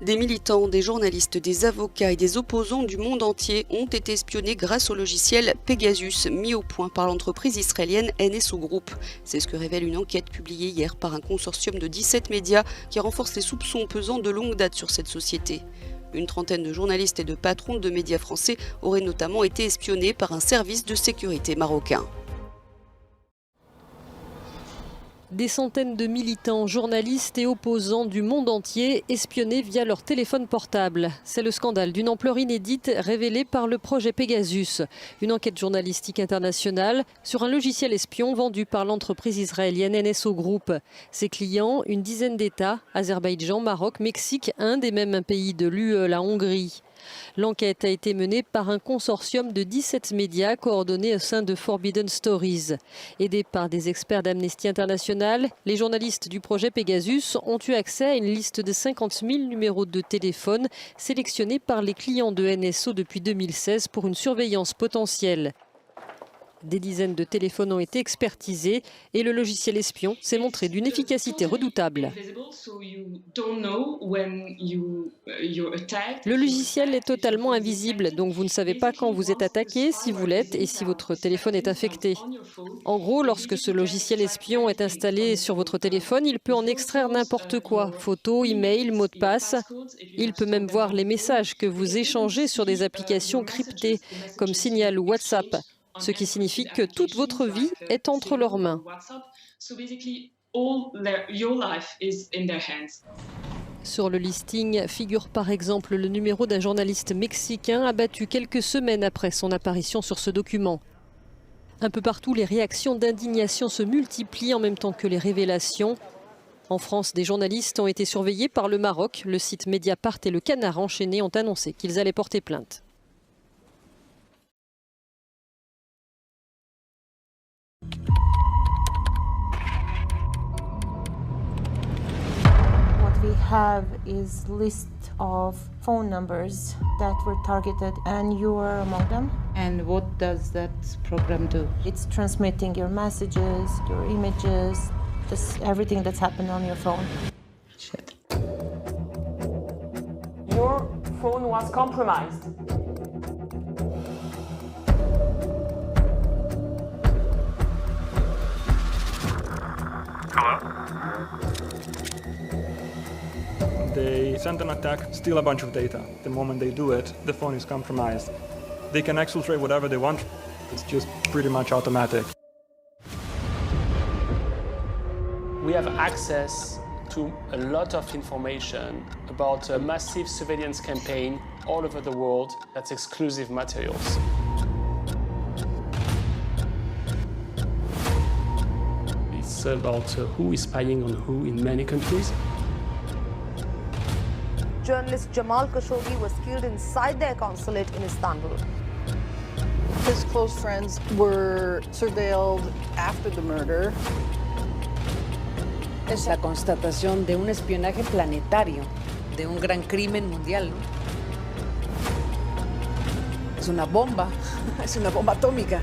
Des militants, des journalistes, des avocats et des opposants du monde entier ont été espionnés grâce au logiciel Pegasus, mis au point par l'entreprise israélienne NSO Group. C'est ce que révèle une enquête publiée hier par un consortium de 17 médias qui renforce les soupçons pesant de longue date sur cette société. Une trentaine de journalistes et de patrons de médias français auraient notamment été espionnés par un service de sécurité marocain. Des centaines de militants, journalistes et opposants du monde entier espionnés via leur téléphone portable. C'est le scandale d'une ampleur inédite révélé par le projet Pegasus, une enquête journalistique internationale sur un logiciel espion vendu par l'entreprise israélienne NSO Group. Ses clients, une dizaine d'États, Azerbaïdjan, Maroc, Mexique, Inde et même un pays de l'UE, la Hongrie. L'enquête a été menée par un consortium de 17 médias coordonnés au sein de Forbidden Stories. Aidés par des experts d'Amnesty International, les journalistes du projet Pegasus ont eu accès à une liste de 50 000 numéros de téléphone sélectionnés par les clients de NSO depuis 2016 pour une surveillance potentielle. Des dizaines de téléphones ont été expertisés et le logiciel espion s'est montré d'une efficacité redoutable. Le logiciel est totalement invisible, donc vous ne savez pas quand vous êtes attaqué, si vous l'êtes et si votre téléphone est infecté. En gros, lorsque ce logiciel espion est installé sur votre téléphone, il peut en extraire n'importe quoi, photos, emails, mots de passe. Il peut même voir les messages que vous échangez sur des applications cryptées comme Signal ou WhatsApp. Ce qui signifie que toute votre vie est entre leurs mains. Sur le listing figure par exemple le numéro d'un journaliste mexicain abattu quelques semaines après son apparition sur ce document. Un peu partout, les réactions d'indignation se multiplient en même temps que les révélations. En France, des journalistes ont été surveillés par le Maroc. Le site Mediapart et le Canard enchaîné ont annoncé qu'ils allaient porter plainte. We have is list of phone numbers that were targeted and you are among them. And what does that program do? It's transmitting your messages, your images, just everything that's happened on your phone. Shit. Your phone was compromised. They send an attack, steal a bunch of data. The moment they do it, the phone is compromised. They can exfiltrate whatever they want. It's just pretty much automatic. We have access to a lot of information about a massive surveillance campaign all over the world. That's exclusive materials. It's about who is spying on who in many countries. Journalist Jamal Khashoggi was killed inside their consulate in Istanbul. His close friends were surveilled after the murder. Es la constatación de un espionaje planetario, de un gran crimen mundial, ¿no? Es una bomba atómica.